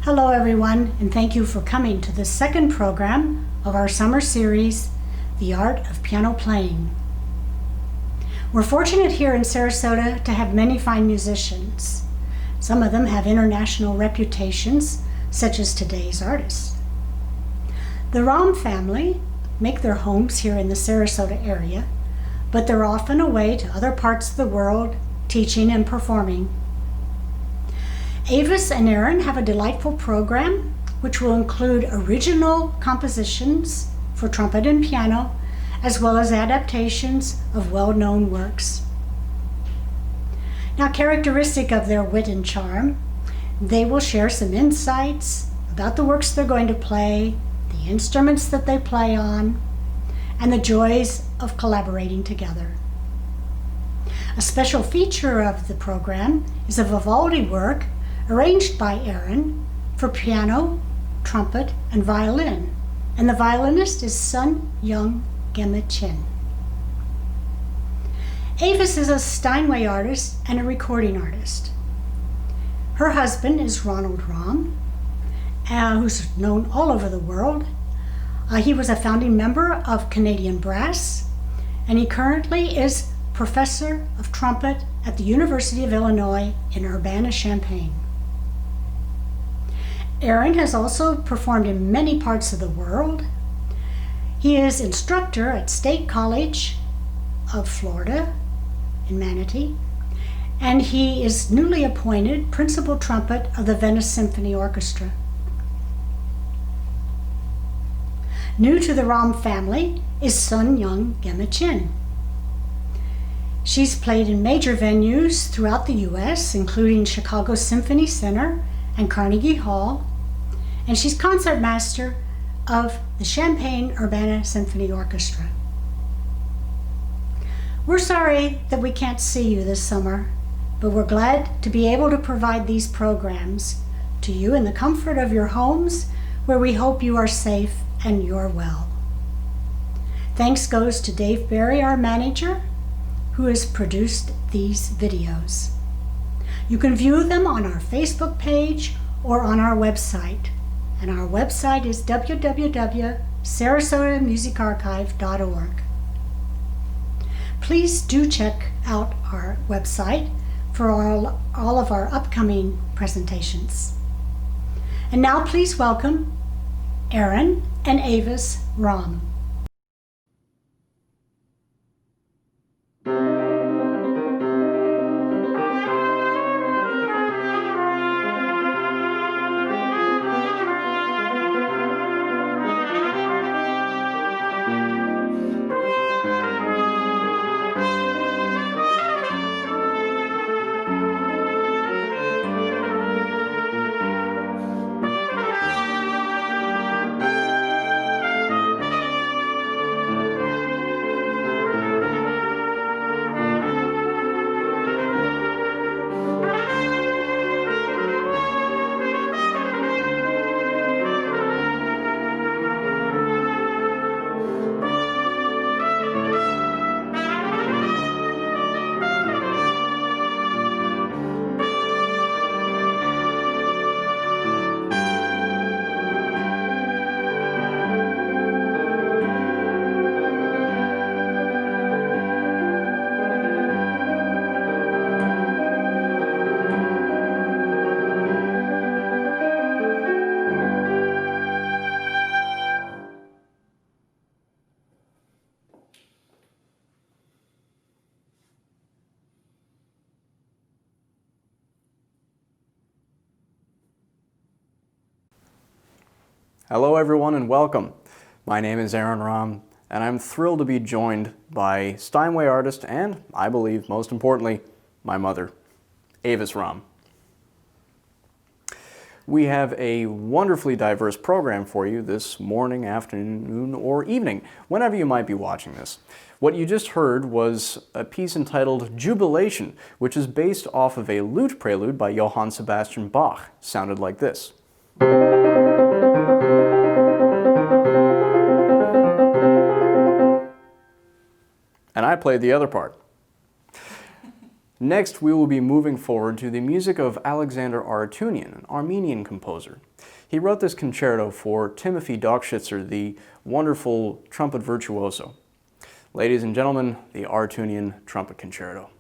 Hello everyone, and thank you for coming to the second program of our summer series, The Art of Piano Playing. We're fortunate here in Sarasota to have many fine musicians. Some of them have international reputations, such as today's artists. The Romm family make their homes here in the Sarasota area, but they're often away to other parts of the world, teaching and performing. Avis and Aaron have a delightful program which will include original compositions for trumpet and piano, as well as adaptations of well-known works. Now, characteristic of their wit and charm, they will share some insights about the works they're going to play, the instruments that they play on, and the joys of collaborating together. A special feature of the program is a Vivaldi work arranged by Aaron for piano, trumpet, and violin, and the violinist is son young Gemma Shin. Avis is a Steinway artist and a recording artist. Her husband is Ronald Romm, who's known all over the world. He was a founding member of Canadian Brass, and he currently is professor of trumpet at the University of Illinois in Urbana-Champaign. Aaron has also performed in many parts of the world. He is instructor at State College of Florida in Manatee, and he is newly appointed principal trumpet of the Venice Symphony Orchestra. New to the Romm family is son young Gemma Shin. She's played in major venues throughout the U.S., including Chicago Symphony Center and Carnegie Hall, and she's concertmaster of the Champaign-Urbana Symphony Orchestra. We're sorry that we can't see you this summer, but we're glad to be able to provide these programs to you in the comfort of your homes, where we hope you are safe and you're well. Thanks goes to Dave Berry, our manager, who has produced these videos. You can view them on our Facebook page or on our website, and our website is www.sarasotamusicarchive.org. Please do check out our website for all of our upcoming presentations. And now please welcome Aaron and Avis Romm. Hello everyone and welcome. My name is Aaron Romm and I'm thrilled to be joined by Steinway artist and, I believe most importantly, my mother, Avis Romm. We have a wonderfully diverse program for you this morning, afternoon, or evening, whenever you might be watching this. What you just heard was a piece entitled Jubilation, which is based off of a lute prelude by Johann Sebastian Bach. Sounded like this. And I played the other part. Next, we will be moving forward to the music of Alexander Arutunian, an Armenian composer. He wrote this concerto for Timothy Dockschitzer, the wonderful trumpet virtuoso. Ladies and gentlemen, the Arutunian Trumpet Concerto.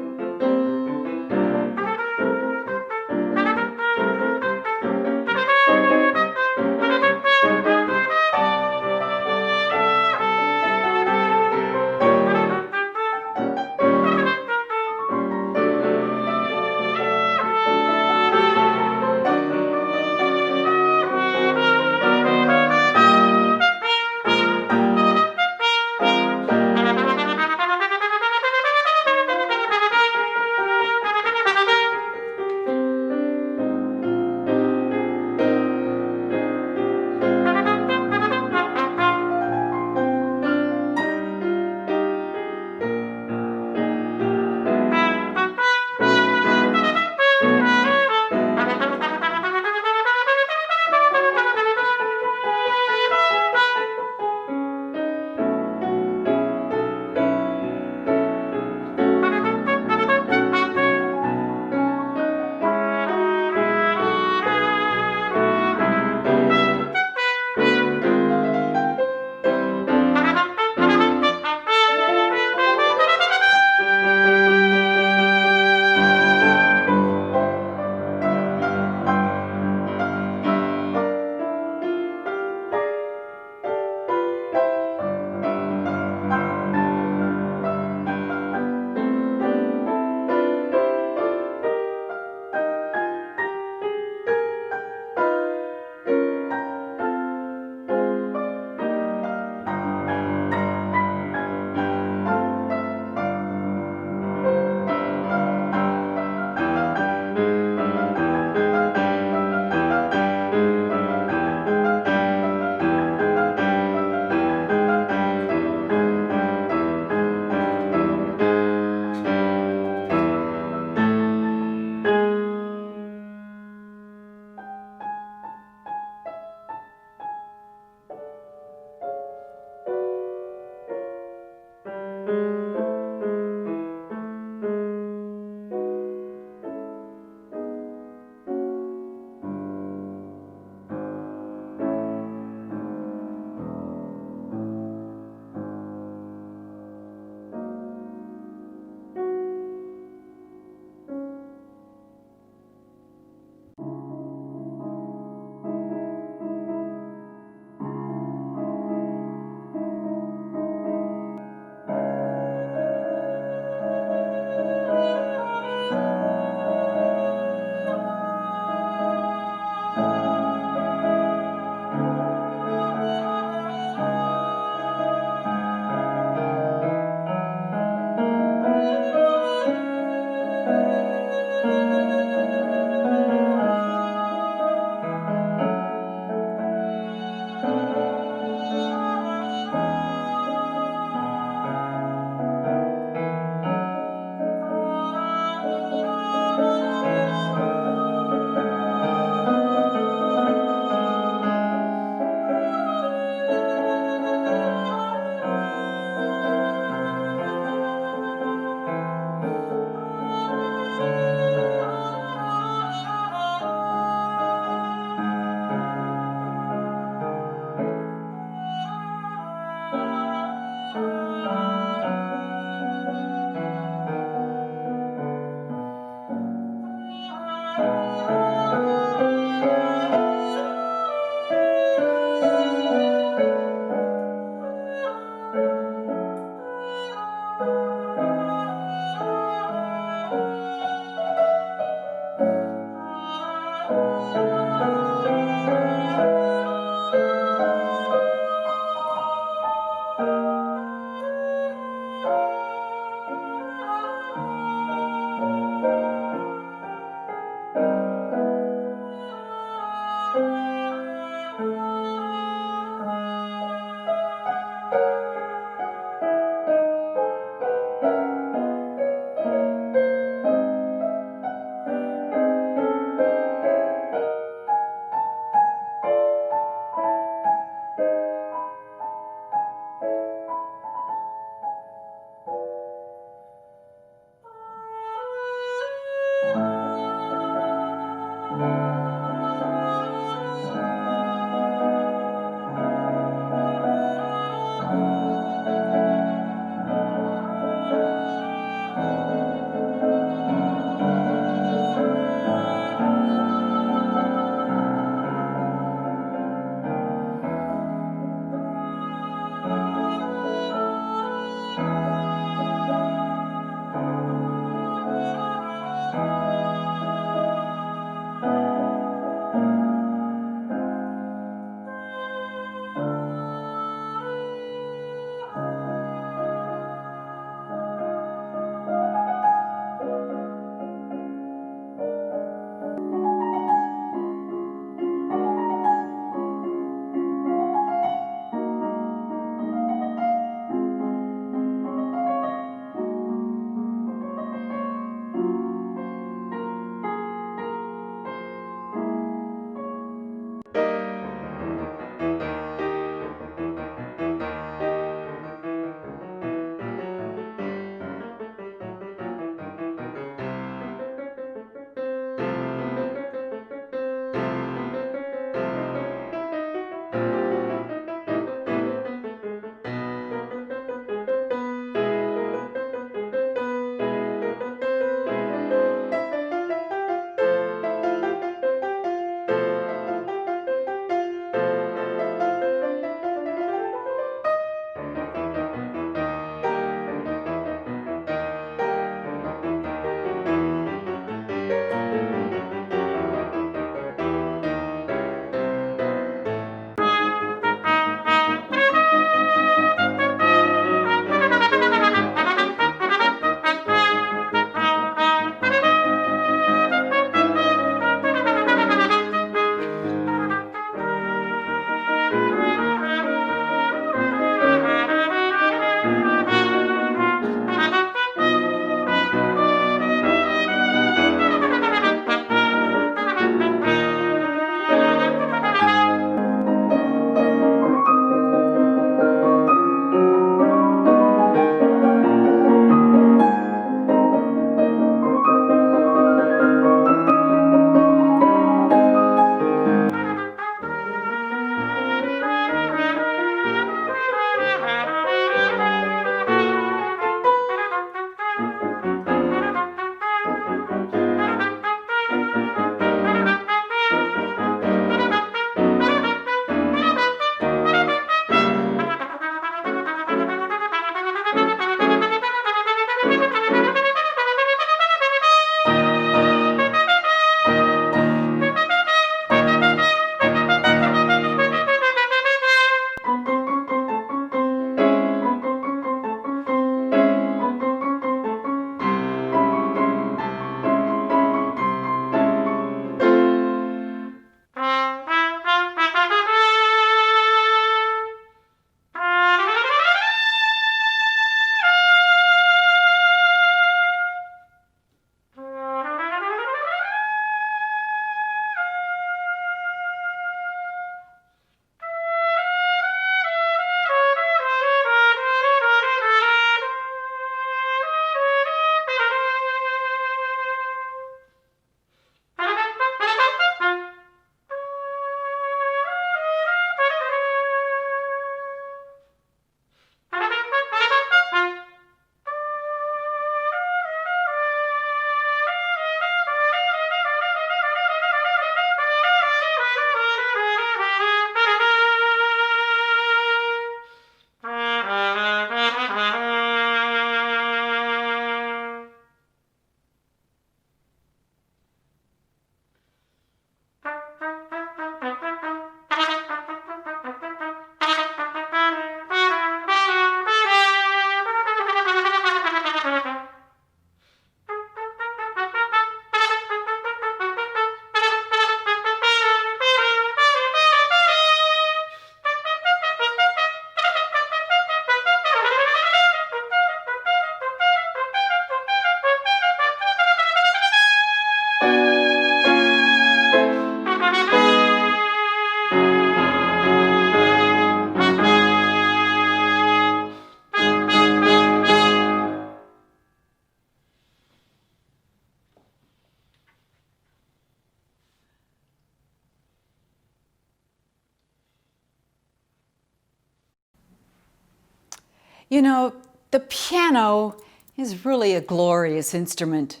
You know, the piano is really a glorious instrument.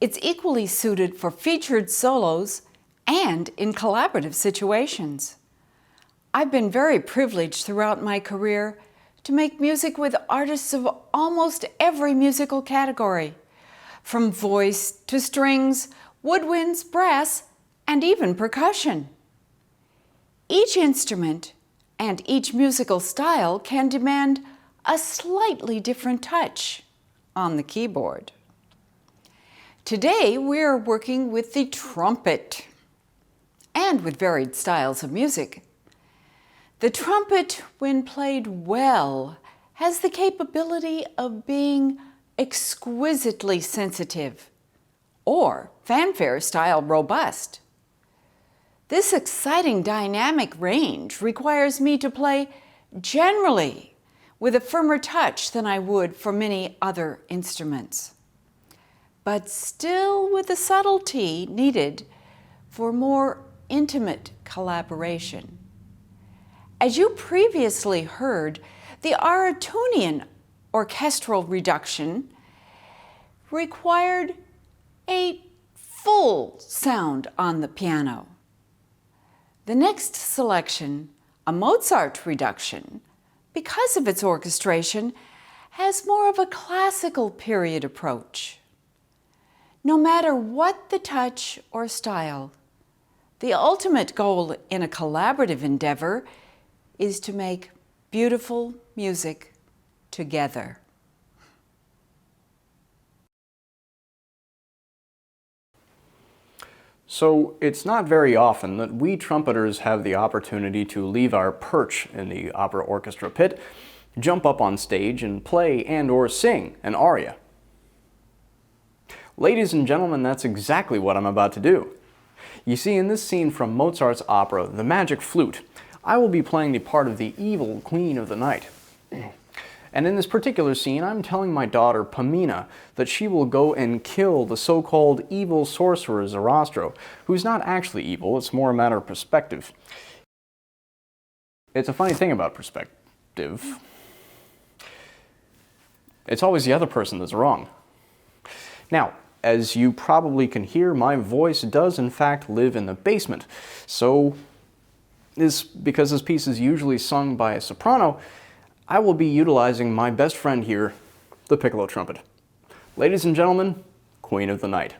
It's equally suited for featured solos and in collaborative situations. I've been very privileged throughout my career to make music with artists of almost every musical category, from voice to strings, woodwinds, brass, and even percussion. Each instrument and each musical style can demand a slightly different touch on the keyboard. Today, we're working with the trumpet and with varied styles of music. The trumpet, when played well, has the capability of being exquisitely sensitive or fanfare-style robust. This exciting dynamic range requires me to play generally with a firmer touch than I would for many other instruments, but still with the subtlety needed for more intimate collaboration. As you previously heard, the Arutunian orchestral reduction required a full sound on the piano. The next selection, a Mozart reduction, because of its orchestration, has more of a classical period approach. No matter what the touch or style, the ultimate goal in a collaborative endeavor is to make beautiful music together. So it's not very often that we trumpeters have the opportunity to leave our perch in the opera orchestra pit, jump up on stage and play and/or sing an aria. Ladies and gentlemen, that's exactly what I'm about to do. You see, in this scene from Mozart's opera, The Magic Flute, I will be playing the part of the evil Queen of the Night. And in this particular scene, I'm telling my daughter, Pamina, that she will go and kill the so-called evil sorcerer Zarastro, who's not actually evil, it's more a matter of perspective. It's a funny thing about perspective. It's always the other person that's wrong. Now, as you probably can hear, my voice does in fact live in the basement. So, because this piece is usually sung by a soprano, I will be utilizing my best friend here, the piccolo trumpet. Ladies and gentlemen, Queen of the Night.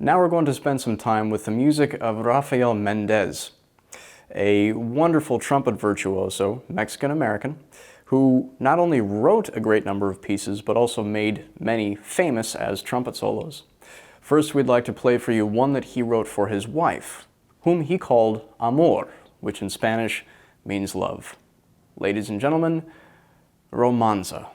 Now we're going to spend some time with the music of Rafael Mendez, a wonderful trumpet virtuoso, Mexican-American, who not only wrote a great number of pieces, but also made many famous as trumpet solos. First, we'd like to play for you one that he wrote for his wife, whom he called Amor, which in Spanish means love. Ladies and gentlemen, Romanza.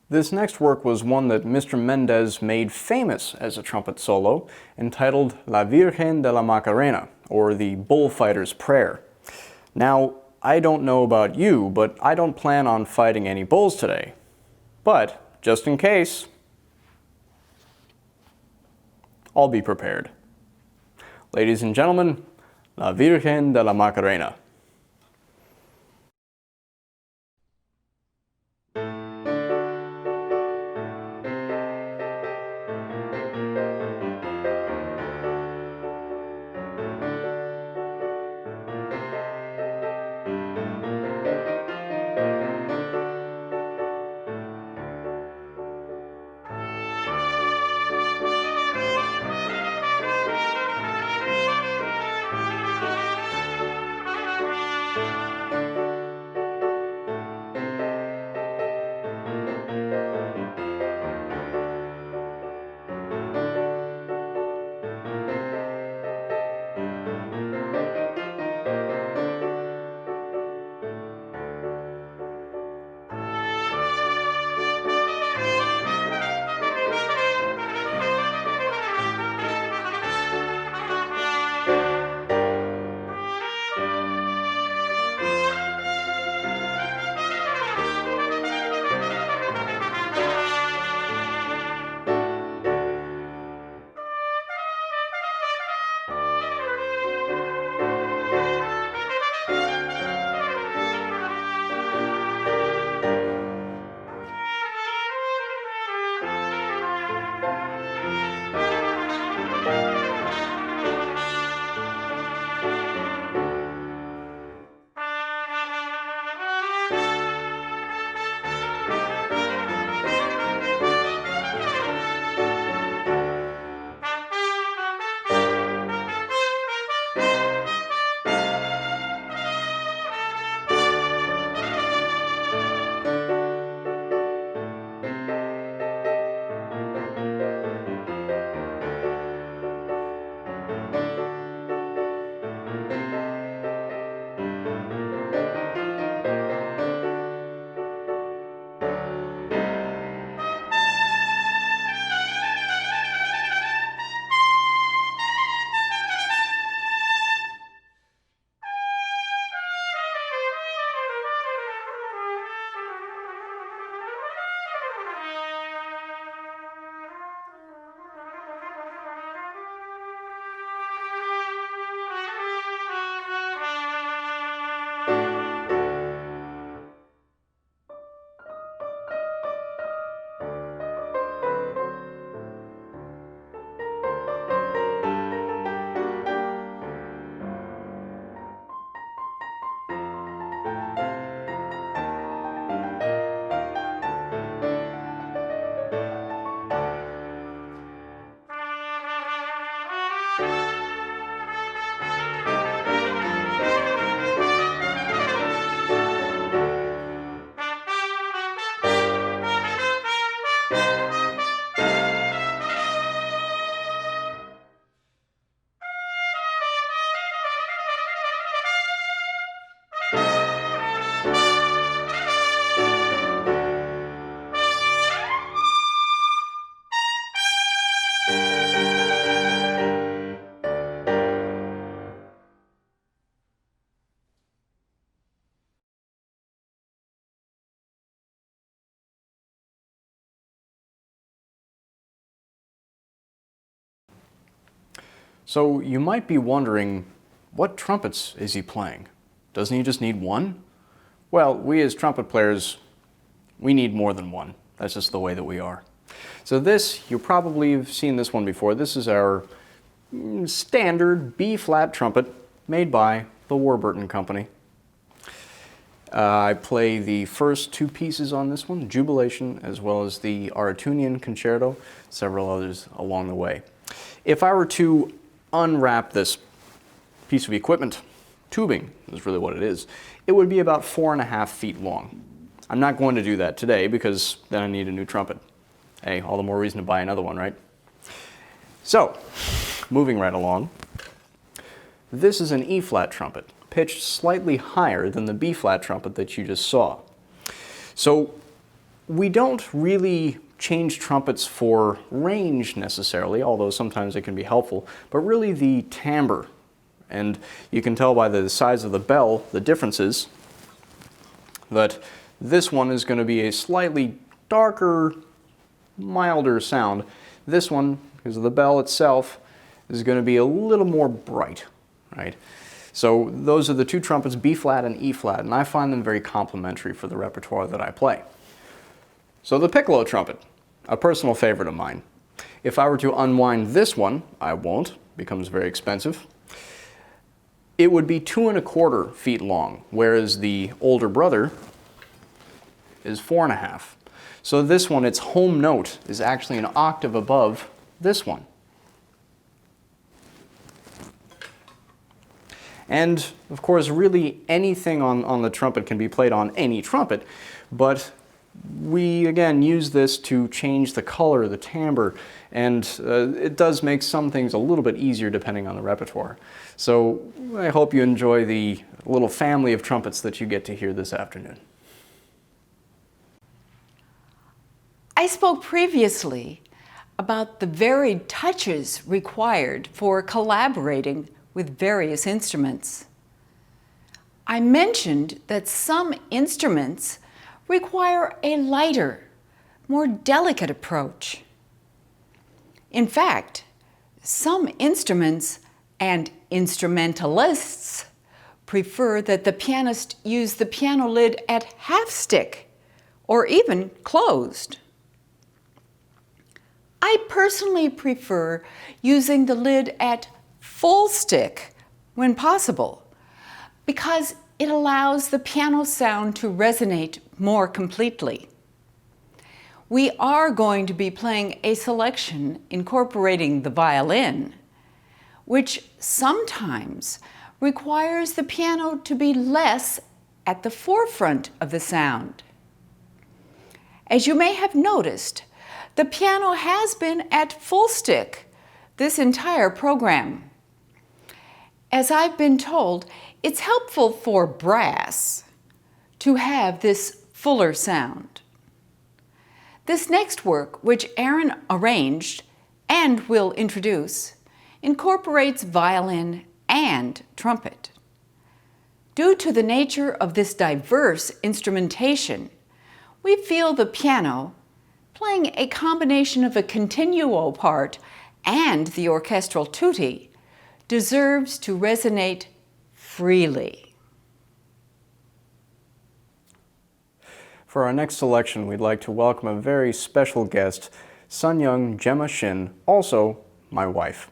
This next work was one that Mr. Mendez made famous as a trumpet solo, entitled La Virgen de la Macarena, or the Bullfighter's Prayer. Now, I don't know about you, but I don't plan on fighting any bulls today. But, just in case, I'll be prepared. Ladies and gentlemen, La Virgen de la Macarena. So you might be wondering, what trumpets is he playing? Doesn't he just need one? Well, we as trumpet players, we need more than one. That's just the way that we are. So this, you probably have seen this one before. This is our standard B-flat trumpet made by the Warburton Company. I play the first two pieces on this one, Jubilation, as well as the Arutunian Concerto, several others along the way. If I were to unwrap this piece of equipment, tubing is really what it is, it would be about 4.5 feet long. I'm not going to do that today because then I need a new trumpet. Hey, all the more reason to buy another one, right? So, moving right along, this is an E-flat trumpet, pitched slightly higher than the B-flat trumpet that you just saw. So we don't really change trumpets for range necessarily, although sometimes it can be helpful, but really the timbre. And you can tell by the size of the bell, the differences, that this one is going to be a slightly darker, milder sound. This one, because of the bell itself, is going to be a little more bright, right? So those are the two trumpets, B-flat and E-flat, and I find them very complementary for the repertoire that I play. So the piccolo trumpet, a personal favorite of mine. If I were to unwind this one, I won't, it becomes very expensive. It would be 2.25 feet long, whereas the older brother is 4.5. So this one, its home note is actually an octave above this one. And of course, really anything on the trumpet can be played on any trumpet, but we again use this to change the color, the timbre, and it does make some things a little bit easier depending on the repertoire. So I hope you enjoy the little family of trumpets that you get to hear this afternoon. I spoke previously about the varied touches required for collaborating with various instruments. I mentioned that some instruments require a lighter, more delicate approach. In fact, some instruments and instrumentalists prefer that the pianist use the piano lid at half stick or even closed. I personally prefer using the lid at full stick when possible because it allows the piano sound to resonate more completely. We are going to be playing a selection incorporating the violin, which sometimes requires the piano to be less at the forefront of the sound. As you may have noticed, the piano has been at full stick this entire program. As I've been told, it's helpful for brass to have this fuller sound. This next work, which Aaron arranged and will introduce, incorporates violin and trumpet. Due to the nature of this diverse instrumentation, we feel the piano, playing a combination of a continuo part and the orchestral tutti, deserves to resonate freely. For our next selection, we'd like to welcome a very special guest, Sun-young Gemma Shin, also my wife,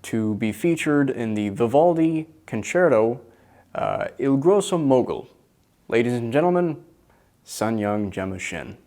to be featured in the Vivaldi Concerto, Il Grosso Mogul. Ladies and gentlemen, Sun-young Gemma Shin.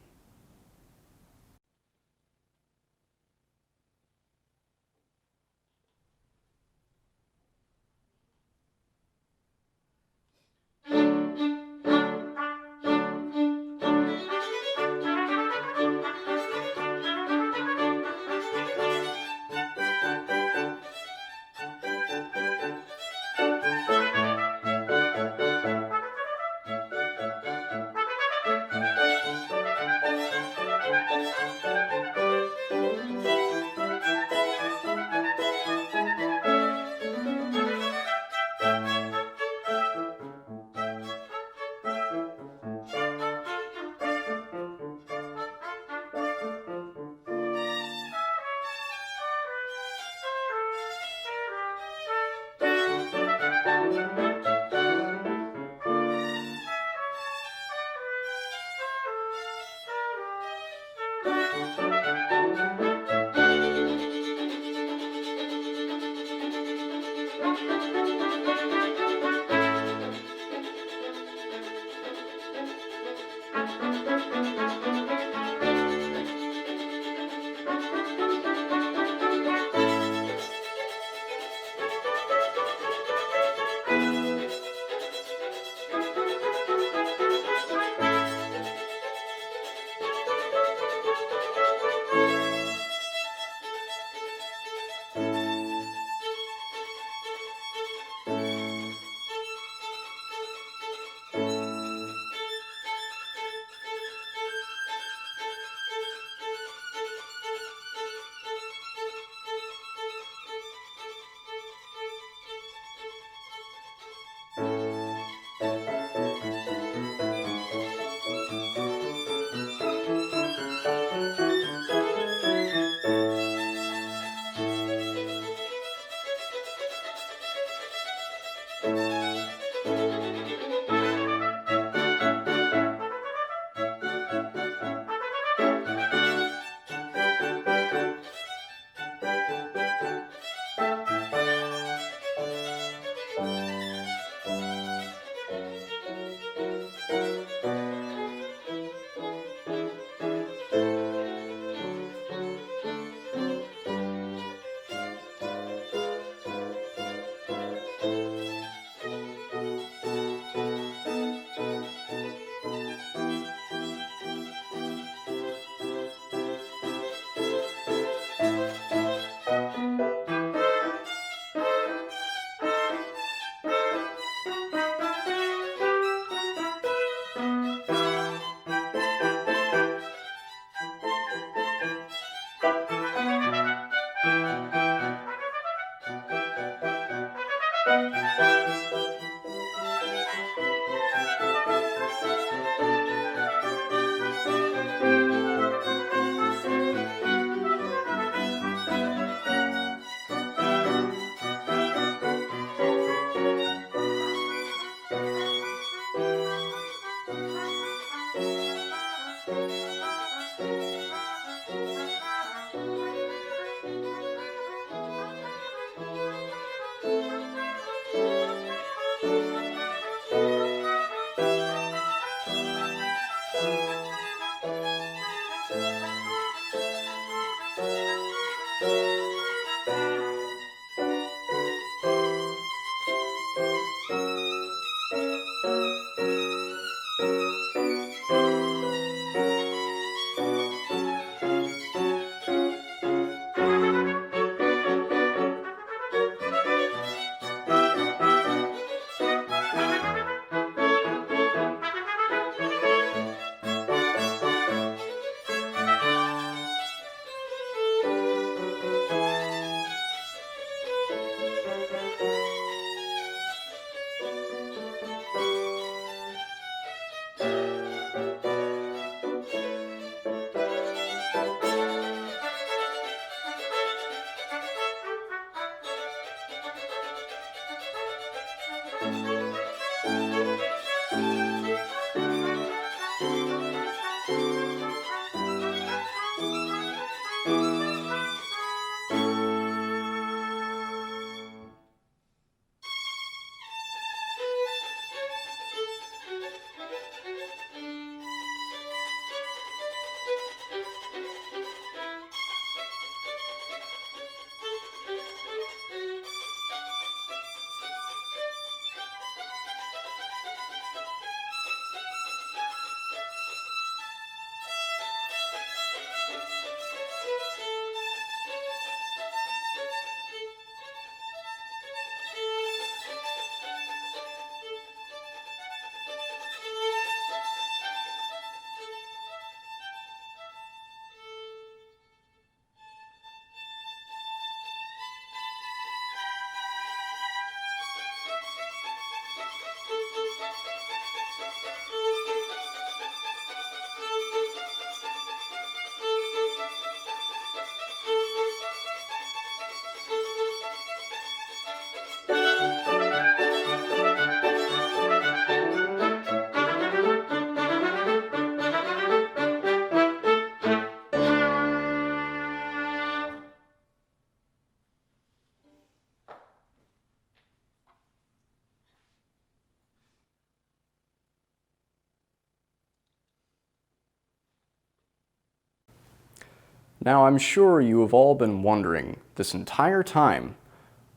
Now, I'm sure you have all been wondering this entire time,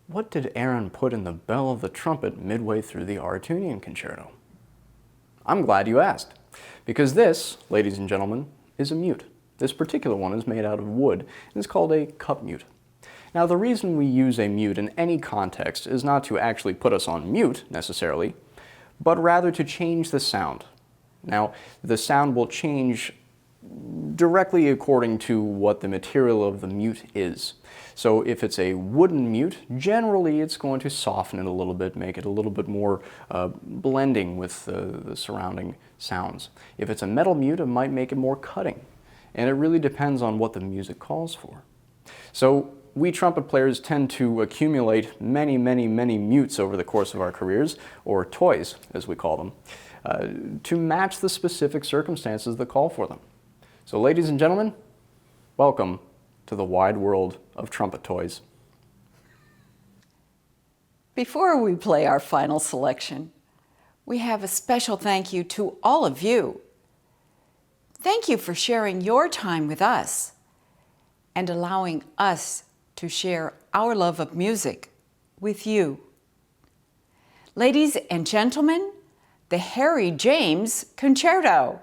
what did Aaron put in the bell of the trumpet midway through the Arutunian Concerto? I'm glad you asked, because this, ladies and gentlemen, is a mute. This particular one is made out of wood and is called a cup mute. Now, the reason we use a mute in any context is not to actually put us on mute, necessarily, but rather to change the sound. Now, the sound will change directly according to what the material of the mute is. So if it's a wooden mute, generally it's going to soften it a little bit, make it a little bit more blending with the surrounding sounds. If it's a metal mute, it might make it more cutting. And it really depends on what the music calls for. So we trumpet players tend to accumulate many mutes over the course of our careers, or toys as we call them, to match the specific circumstances that call for them. So ladies and gentlemen, welcome to the wide world of trumpet toys. Before we play our final selection, we have a special thank you to all of you. Thank you for sharing your time with us and allowing us to share our love of music with you. Ladies and gentlemen, the Harry James Concerto.